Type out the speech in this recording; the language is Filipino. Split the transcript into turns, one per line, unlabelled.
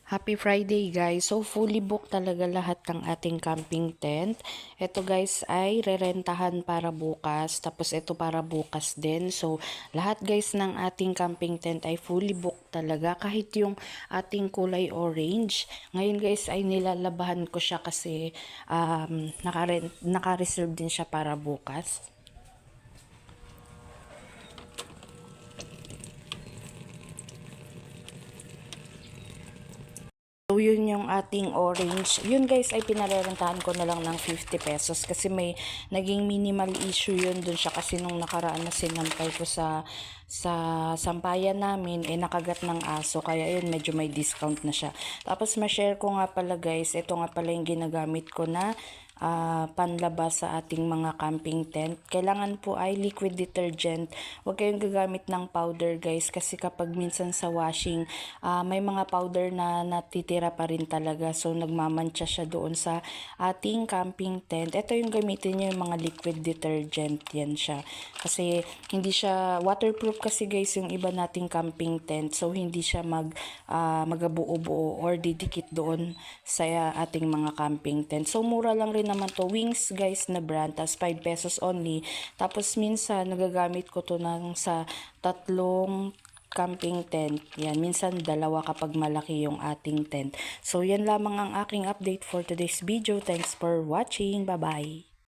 Happy Friday guys. So fully booked talaga lahat ng ating camping tent. Ito guys ay rerentahan para bukas. Tapos ito para bukas din. So lahat guys ng ating camping tent ay fully booked talaga. Kahit yung ating kulay orange. Ngayon guys ay nilalabahan ko siya kasi naka-reserve din siya para bukas. So, yun yung ating orange. Yun guys ay pinarerentahan ko na lang ng 50 pesos kasi may naging minimal issue yun dun siya kasi nung nakaraan na sinampay ko sa sampayan namin nakagat ng aso kaya yun medyo may discount na siya. Tapos ma-share ko nga pala guys, ito nga pala yung ginagamit ko na panlabas sa ating mga camping tent. Kailangan po ay liquid detergent. Huwag kayong gagamit ng powder guys kasi kapag minsan sa washing may mga powder na natitira pa rin talaga. So nagmamantsa siya doon sa ating camping tent. Ito yung gamitin niyo yung mga liquid detergent. Yan siya. Kasi hindi siya waterproof kasi guys yung iba nating camping tent. So hindi siya magabuo-buo or didikit doon sa ating mga camping tent. So mura lang rin naman to. Wings guys na brand. Tas 5 pesos only. Tapos minsan nagagamit ko to sa tatlong camping tent. Yan, minsan dalawa kapag malaki yung ating tent. So yan lamang ang aking update for today's video. Thanks for watching. Bye-bye.